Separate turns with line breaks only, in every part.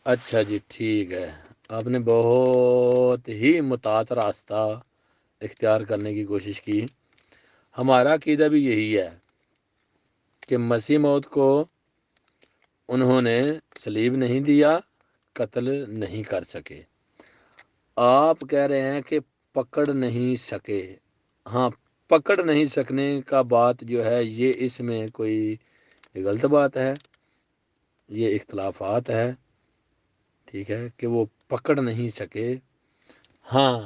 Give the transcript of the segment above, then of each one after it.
اچھا جی ٹھیک ہے، آپ نے بہت ہی متعارف راستہ اختیار کرنے کی کوشش کی۔ ہمارا عقیدہ بھی یہی ہے کہ مسیح موت کو انہوں نے صلیب نہیں دیا، قتل نہیں کر سکے۔ آپ کہہ رہے ہیں کہ پکڑ نہیں سکے۔ ہاں، پکڑ نہیں سکنے کا بات جو ہے یہ اس میں کوئی غلط بات ہے، یہ اختلافات ہے، ٹھیک ہے کہ وہ پکڑ نہیں سکے۔ ہاں،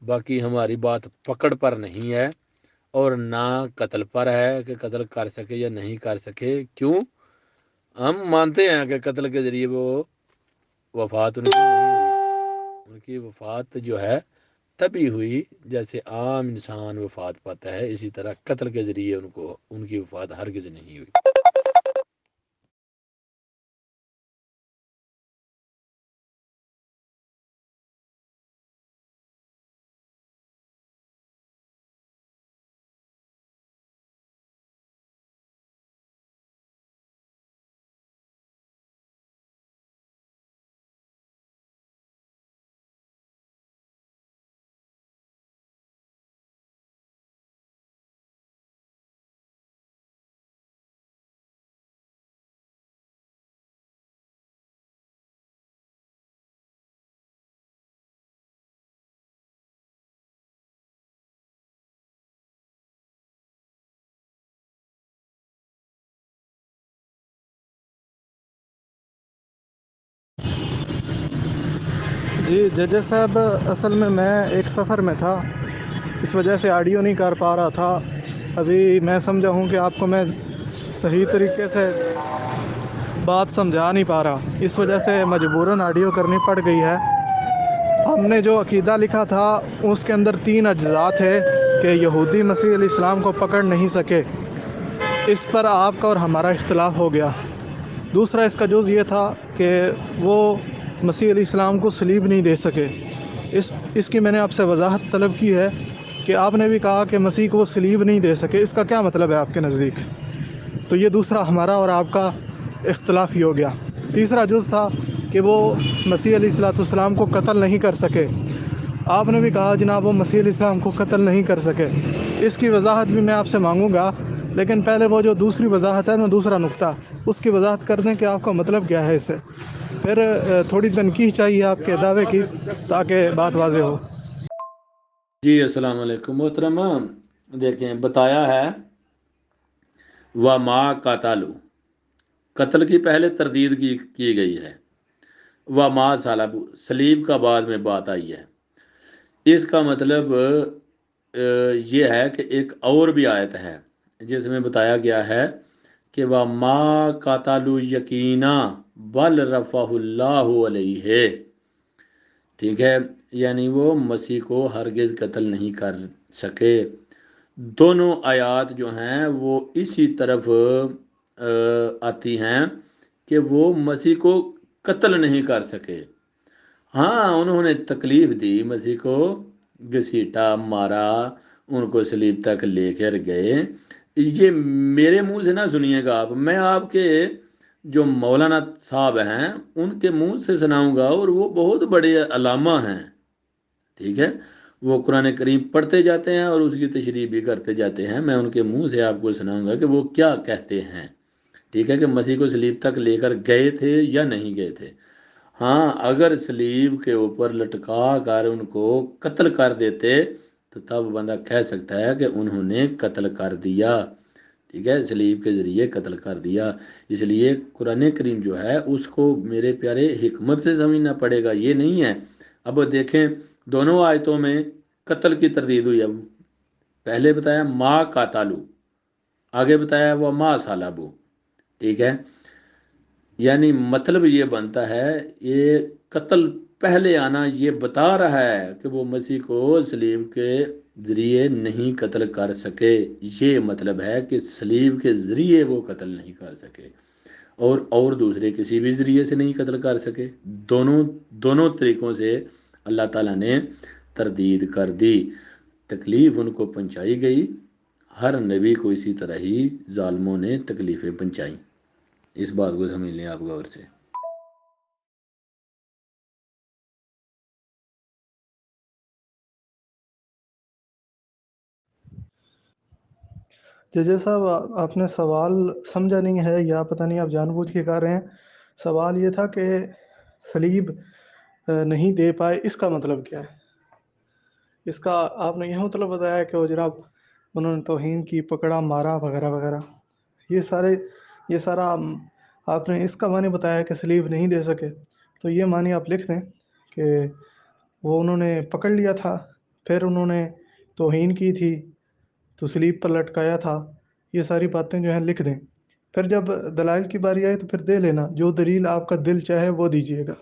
باقی ہماری بات پکڑ پر نہیں ہے اور نہ قتل پر ہے کہ قتل کر سکے یا نہیں کر سکے۔ کیوں؟ ہم مانتے ہیں کہ قتل کے ذریعے وہ وفات ان کی نہیں ہوئی، ان کی وفات جو ہے تبھی ہوئی جیسے عام انسان وفات پاتا ہے، اسی طرح قتل کے ذریعے ان کی وفات ہرگز نہیں ہوئی۔
جی ججز صاحب، اصل میں ایک سفر میں تھا، اس وجہ سے آڈیو نہیں کر پا رہا تھا۔ ابھی میں سمجھا ہوں کہ آپ کو میں صحیح طریقے سے بات سمجھا نہیں پا رہا، اس وجہ سے مجبوراً آڈیو کرنی پڑ گئی ہے۔ ہم نے جو عقیدہ لکھا تھا اس کے اندر 3 اجزاء تھے کہ یہودی مسیح علیہ السلام کو پکڑ نہیں سکے، اس پر آپ کا اور ہمارا اختلاف ہو گیا۔ دوسرا اس کا جز یہ تھا کہ وہ مسیح علیہ السلام کو صلیب نہیں دے سکے۔ اس کی میں نے آپ سے وضاحت طلب کی ہے کہ آپ نے بھی کہا کہ مسیح کو وہ صلیب نہیں دے سکے، اس کا کیا مطلب ہے آپ کے نزدیک؟ تو یہ دوسرا ہمارا اور آپ کا اختلاف ہی ہو گیا۔ تیسرا جز تھا کہ وہ مسیح علیہ السلام کو قتل نہیں کر سکے۔ آپ نے بھی کہا جناب وہ مسیح علیہ السلام کو قتل نہیں کر سکے، اس کی وضاحت بھی میں آپ سے مانگوں گا، لیکن پہلے وہ جو دوسری وضاحت ہے نا، دوسرا نقطہ، اس کی وضاحت کر دیں کہ آپ کا مطلب کیا ہے اس سے۔ پھر تھوڑی تنقیح چاہیے آپ کے دعوے کی تاکہ بات واضح ہو۔
جی السلام علیکم محترم، دیکھیں بتایا ہے وما قاتلو، قتل کی پہلے تردید کی گئی ہے، وما صلبو صلیب کا بعد میں بات آئی ہے۔ اس کا مطلب یہ ہے کہ ایک اور بھی آیت ہے جس میں بتایا گیا ہے کہ وما قاتلو یقینا بل رفعہ اللہ علیہ، ٹھیک ہے، یعنی وہ مسیح کو ہرگز قتل نہیں کر سکے۔ دونوں آیات جو ہیں وہ اسی طرف آتی ہیں کہ وہ مسیح کو قتل نہیں کر سکے۔ ہاں، انہوں نے تکلیف دی، مسیح کو گھسیٹا، مارا، ان کو صلیب تک لے کر گئے۔ یہ میرے منہ سے نہ سنیے گا آپ، میں آپ کے جو مولانا صاحب ہیں ان کے منہ سے سناؤں گا، اور وہ بہت بڑے علامہ ہیں، ٹھیک ہے، وہ قرآن کریم پڑھتے جاتے ہیں اور اس کی تشریح بھی کرتے جاتے ہیں۔ میں ان کے منہ سے آپ کو سناؤں گا کہ وہ کیا کہتے ہیں، ٹھیک ہے، کہ مسیح کو صلیب تک لے کر گئے تھے یا نہیں گئے تھے۔ ہاں، اگر صلیب کے اوپر لٹکا کر ان کو قتل کر دیتے تو تب بندہ کہہ سکتا ہے کہ انہوں نے قتل کر دیا، ٹھیک ہے، صلیب کے ذریعے قتل کر دیا۔ اس لیے قرآن کریم جو ہے اس کو میرے پیارے حکمت سے سمجھنا پڑے گا، یہ نہیں ہے۔ اب دیکھیں دونوں آیتوں میں قتل کی تردید ہوئی ہے، پہلے بتایا ما قاتلو، آگے بتایا وہ ما صلبو، ٹھیک ہے، یعنی مطلب یہ بنتا ہے یہ قتل پہلے آنا یہ بتا رہا ہے کہ وہ مسیح کو صلیب کے ذریعے نہیں قتل کر سکے، یہ مطلب ہے کہ صلیب کے ذریعے وہ قتل نہیں کر سکے، اور دوسرے کسی بھی ذریعے سے نہیں قتل کر سکے۔ دونوں طریقوں سے اللہ تعالیٰ نے تردید کر دی، تکلیف ان کو پہنچائی گئی، ہر نبی کو اسی طرح ہی ظالموں نے تکلیفیں پہنچائیں۔ اس بات کو سمجھ لیں آپ غور سے۔
ججے صاحب آپ نے سوال سمجھا نہیں ہے یا پتہ نہیں آپ جان بوجھ کے کر رہے ہیں. سوال یہ تھا کہ صلیب نہیں دے پائے، اس کا مطلب کیا ہے؟ اس کا آپ نے یہ مطلب بتایا کہ وہ جناب انہوں نے توہین کی، پکڑا، مارا وغیرہ وغیرہ. یہ سارا آپ نے اس کا معنی بتایا کہ صلیب نہیں دے سکے. تو یہ معنی آپ لکھ دیں کہ وہ انہوں نے پکڑ لیا تھا، پھر انہوں نے توہین کی تھی تو صلیب پر لٹکایا تھا. یہ ساری باتیں جو ہیں لکھ دیں. پھر جب دلائل کی باری آئے تو پھر دے لینا، جو دلیل آپ کا دل چاہے وہ دیجیے گا.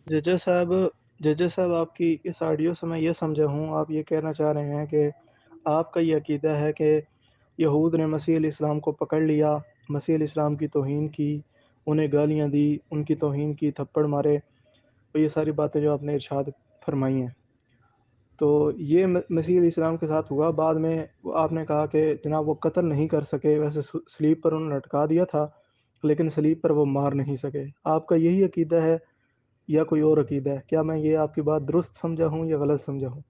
ججے صاحب آپ کی اس آڈیو سے میں یہ سمجھا ہوں، آپ یہ کہنا چاہ رہے ہیں کہ آپ کا یہ عقیدہ ہے کہ یہود نے مسیح علیہ السلام کو پکڑ لیا، مسیح علیہ السلام کی توہین کی، انہیں گالیاں دی، ان کی توہین کی، تھپڑ مارے، اور یہ ساری باتیں جو آپ نے ارشاد فرمائی ہیں. تو یہ مسیح علیہ السلام کے ساتھ ہوا. بعد میں آپ نے کہا کہ جناب وہ قتل نہیں کر سکے، ویسے صلیب پر انہوں نے لٹکا دیا تھا لیکن صلیب پر وہ مار نہیں سکے. آپ کا یہی عقیدہ ہے یا کوئی اور عقیدہ ہے؟ کیا میں یہ آپ کی بات درست سمجھا ہوں یا غلط سمجھا ہوں؟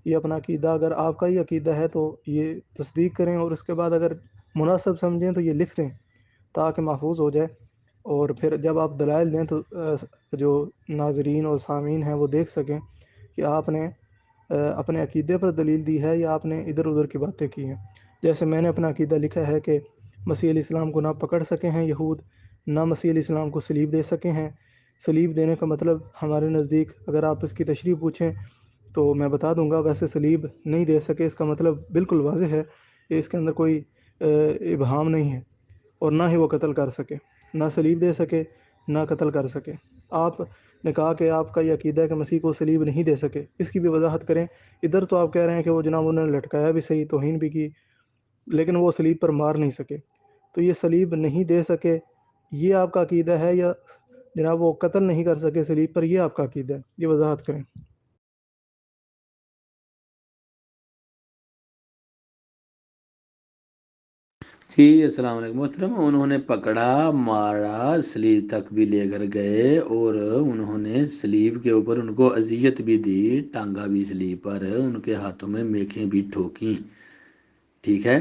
یہ اپنا عقیدہ اگر آپ کا ہی عقیدہ ہے تو یہ تصدیق کریں، اور اس کے بعد اگر مناسب سمجھیں تو یہ لکھ دیں تاکہ محفوظ ہو جائے. اور پھر جب آپ دلائل دیں تو جو ناظرین اور سامعین ہیں وہ دیکھ سکیں کہ آپ نے اپنے عقیدے پر دلیل دی ہے یا آپ نے ادھر ادھر کی باتیں کی ہیں. جیسے میں نے اپنا عقیدہ لکھا ہے کہ مسیح علیہ السلام کو نہ پکڑ سکے ہیں یہود، نہ مسیح علیہ السلام کو صلیب دے سکے ہیں. صلیب دینے کا مطلب ہمارے نزدیک اگر آپ اس کی تشریح پوچھیں تو میں بتا دوں گا. ویسے صلیب نہیں دے سکے اس کا مطلب بالکل واضح ہے، اس کے اندر کوئی ابہام نہیں ہے. اور نہ ہی وہ قتل کر سکے، نہ صلیب دے سکے نہ قتل کر سکے. آپ نے کہا کہ آپ کا یہ عقیدہ ہے کہ مسیح کو صلیب نہیں دے سکے، اس کی بھی وضاحت کریں. ادھر تو آپ کہہ رہے ہیں کہ وہ جناب انہوں نے لٹکایا بھی صحیح، توہین بھی کی، لیکن وہ صلیب پر مار نہیں سکے. تو یہ صلیب نہیں دے سکے یہ آپ کا عقیدہ ہے، یا جناب وہ قتل نہیں کر سکے صلیب پر یہ آپ کا عقیدہ ہے؟ یہ وضاحت کریں.
جی السلام علیکم محترم. انہوں نے پکڑا، مارا، صلیب تک بھی لے کر گئے، اور انہوں نے صلیب کے اوپر ان کو اذیت بھی دی، ٹانگا بھی صلیب پر، ان کے ہاتھوں میں میخیں بھی ٹھوکیں، ٹھیک ہے،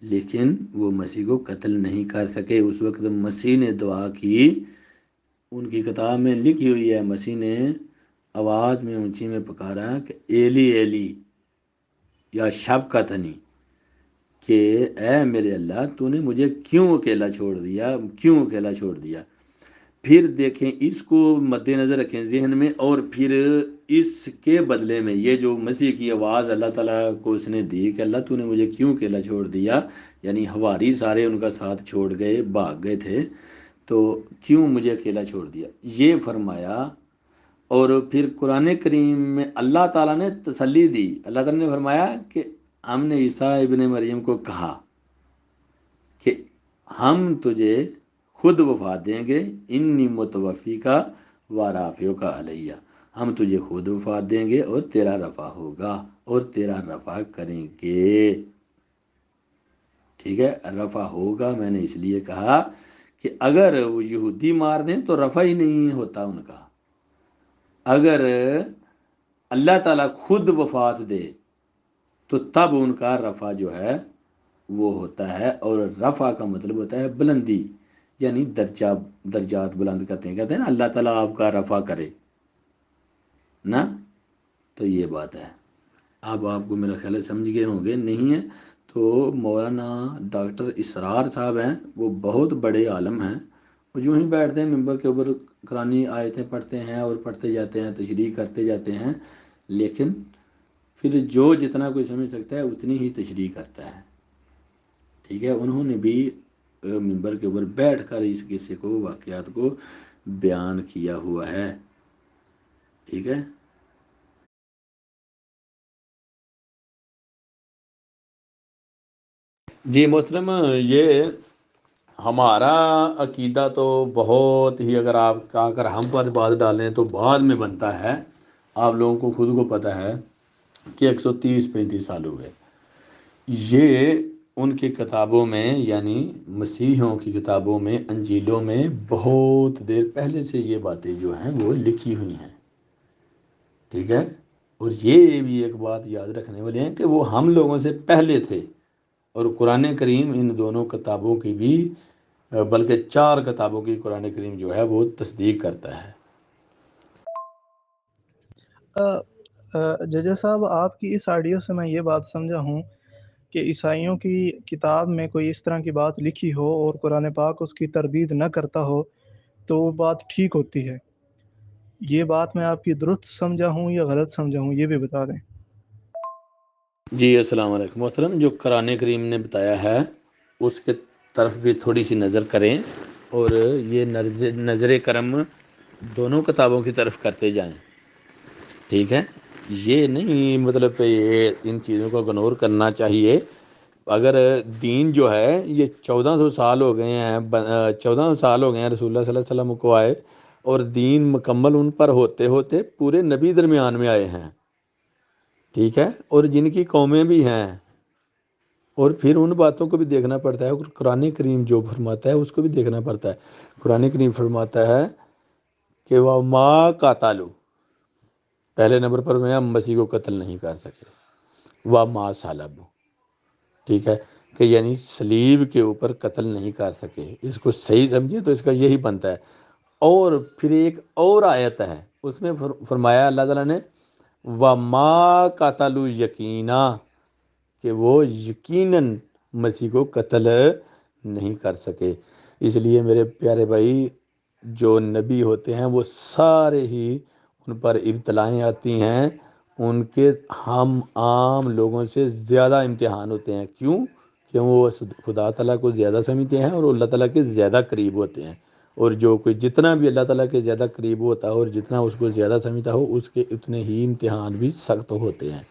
لیکن وہ مسیح کو قتل نہیں کر سکے. اس وقت مسیح نے دعا کی، ان کی کتاب میں لکھی ہوئی ہے، مسیح نے آواز میں اونچی میں پکارا کہ ایلی ایلی یا شبقتنی، کہ اے میرے اللہ تو نے مجھے کیوں اکیلا چھوڑ دیا، کیوں اکیلا چھوڑ دیا. پھر دیکھیں، اس کو مد نظر رکھیں ذہن میں، اور پھر اس کے بدلے میں یہ جو مسیح کی آواز اللہ تعالیٰ کو اس نے دی کہ اللہ تو نے مجھے کیوں اکیلا چھوڑ دیا، یعنی حواری سارے ان کا ساتھ چھوڑ گئے، بھاگ گئے تھے، تو کیوں مجھے اکیلا چھوڑ دیا، یہ فرمایا. اور پھر قرآن کریم میں اللہ تعالیٰ نے تسلی دی. اللہ تعالیٰ نے فرمایا کہ ہم نے عیسیٰ ابن مریم کو کہا کہ ہم تجھے خود وفات دیں گے، انی متوفی کا وارافیوں کا علیہ، ہم تجھے خود وفات دیں گے اور تیرا رفع ہوگا اور تیرا رفع کریں گے. ٹھیک ہے، رفع ہوگا میں نے اس لیے کہا کہ اگر وہ یہودی مار دیں تو رفع ہی نہیں ہوتا ان کا. اگر اللہ تعالیٰ خود وفات دے تو تب ان کا رفع جو ہے وہ ہوتا ہے. اور رفع کا مطلب ہوتا ہے بلندی، یعنی درجات بلند کرتے ہیں نا اللہ تعالیٰ آپ کا رفع کرے نا. تو یہ بات ہے. اب آپ کو میرا خیال ہے سمجھ گئے ہوں گے، نہیں ہے تو مولانا ڈاکٹر اسرار صاحب ہیں، وہ بہت بڑے عالم ہیں، وہ جو ہی بیٹھتے ہیں ممبر کے اوپر قرآنی آیتیں پڑھتے ہیں اور پڑھتے جاتے ہیں، تشریح کرتے جاتے ہیں، لیکن پھر جو جتنا کوئی سمجھ سکتا ہے اتنی ہی تشریح کرتا ہے. ٹھیک ہے، انہوں نے بھی ممبر کے اوپر بیٹھ کر اس قصے کو، واقعات کو بیان کیا ہوا ہے. ٹھیک ہے. جی محترم، یہ ہمارا عقیدہ تو بہت ہی، اگر ہم پر بات ڈالیں تو بعد میں بنتا ہے. آپ لوگوں کو خود کو پتہ ہے کہ 130-135 سال ہو گئے. یہ ان کی کتابوں میں، یعنی مسیحیوں کی کتابوں میں، انجیلوں میں بہت دیر پہلے سے یہ باتیں جو ہیں وہ لکھی ہوئی ہیں. ٹھیک ہے. اور یہ بھی ایک بات یاد رکھنے والے ہیں کہ وہ ہم لوگوں سے پہلے تھے، اور قرآن کریم ان دونوں کتابوں کی بھی بلکہ 4 کتابوں کی قرآن کریم جو ہے وہ تصدیق کرتا ہے۔
ججا صاحب، آپ کی اس آڈیو سے میں یہ بات سمجھا ہوں کہ عیسائیوں کی کتاب میں کوئی اس طرح کی بات لکھی ہو اور قرآن پاک اس کی تردید نہ کرتا ہو تو وہ بات ٹھیک ہوتی ہے۔ یہ بات میں آپ کی درست سمجھا ہوں یا غلط سمجھا ہوں، یہ بھی بتا دیں۔
جی السلام علیکم محترم، جو قرآن کریم نے بتایا ہے اس کے طرف بھی تھوڑی سی نظر کریں، اور یہ نظر کرم دونوں کتابوں کی طرف کرتے جائیں، ٹھیک ہے؟ یہ نہیں مطلب یہ ان چیزوں کو اگنور کرنا چاہیے۔ اگر دین جو ہے یہ 1400 سال ہو گئے ہیں، 1400 سال ہو گئے ہیں رسول اللہ صلی اللہ علیہ وسلم کو آئے، اور دین مکمل ان پر ہوتے ہوتے پورے نبی درمیان میں آئے ہیں، ٹھیک ہے؟ اور جن کی قومیں بھی ہیں، اور پھر ان باتوں کو بھی دیکھنا پڑتا ہے، اور قرآن کریم جو فرماتا ہے اس کو بھی دیکھنا پڑتا ہے۔ قرآن کریم فرماتا ہے کہ وہ ماں قاتلوا، پہلے نمبر پر میں مسیح کو قتل نہیں کر سکے، وہ ماں صلبوا، ٹھیک ہے؟ کہ یعنی صلیب کے اوپر قتل نہیں کر سکے۔ اس کو صحیح سمجھے تو اس کا یہی بنتا ہے۔ اور پھر ایک اور آیت ہے، اس میں فرمایا اللہ تعالیٰ نے وَمَا قَتَلُوا یقینا، کہ وہ یقیناً مسیح کو قتل نہیں کر سکے۔ اس لیے میرے پیارے بھائی، جو نبی ہوتے ہیں وہ سارے ہی ان پر ابتلائیں آتی ہیں، ان کے ہم عام لوگوں سے زیادہ امتحان ہوتے ہیں۔ کیوں؟ کیوں وہ خدا تعالیٰ کو زیادہ سمجھتے ہیں اور اللہ تعالیٰ کے زیادہ قریب ہوتے ہیں، اور جو کوئی جتنا بھی اللہ تعالیٰ کے زیادہ قریب ہوتا ہے اور جتنا اس کو زیادہ سمجھتا ہو، اس کے اتنے ہی امتحان بھی سخت ہوتے ہیں،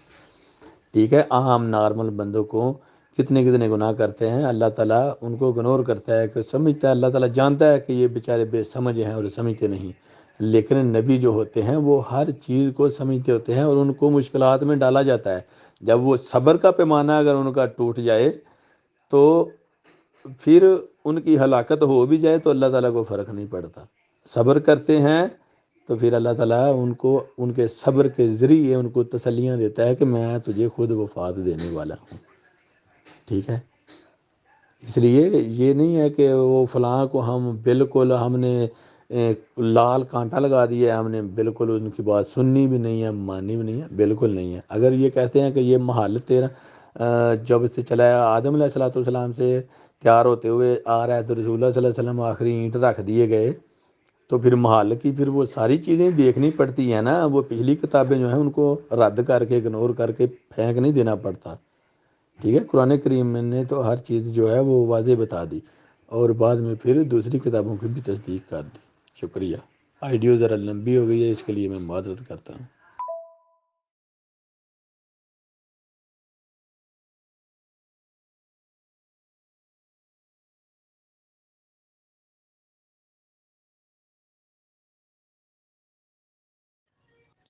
ٹھیک ہے؟ عام نارمل بندوں کو کتنے گناہ کرتے ہیں، اللہ تعالیٰ ان کو اگنور کرتا ہے، کہ سمجھتا ہے، اللہ تعالیٰ جانتا ہے کہ یہ بیچارے بے سمجھ ہیں اور سمجھتے نہیں، لیکن نبی جو ہوتے ہیں وہ ہر چیز کو سمجھتے ہوتے ہیں، اور ان کو مشکلات میں ڈالا جاتا ہے۔ جب وہ صبر کا پیمانہ اگر ان کا ٹوٹ جائے تو پھر ان کی ہلاکت ہو بھی جائے تو اللہ تعالیٰ کو فرق نہیں پڑتا۔ صبر کرتے ہیں تو پھر اللہ تعالیٰ ان کو ان کے صبر کے ذریعے ان کو تسلیاں دیتا ہے کہ میں تجھے خود وفات دینے والا ہوں، ٹھیک ہے؟ اس لیے یہ نہیں ہے کہ وہ فلاں کو ہم نے لال کانٹا لگا دیا ہے، ہم نے بالکل ان کی بات سننی بھی نہیں ہے، ماننی بھی نہیں ہے، بالکل نہیں ہے۔ اگر یہ کہتے ہیں کہ یہ محل تیرا جب سے چلا ہے آدم علیہ السلام سے تیار ہوتے ہوئے آ رہا ہے، تو رسول اللہ صلی اللہ علیہ وسلم آخری اینٹ رکھ دیے گئے، تو پھر محل کی پھر وہ ساری چیزیں دیکھنی پڑتی ہیں نا۔ وہ پچھلی کتابیں جو ہیں ان کو رد کر کے اگنور کر کے پھینک نہیں دینا پڑتا، ٹھیک ہے؟ قرآن کریم نے تو ہر چیز جو ہے وہ واضح بتا دی، اور بعد میں پھر دوسری کتابوں کی بھی تصدیق کر دی۔ شکریہ۔ آئیڈیو ذرا لمبی ہو گئی ہے، اس کے لیے میں معذرت کرتا ہوں۔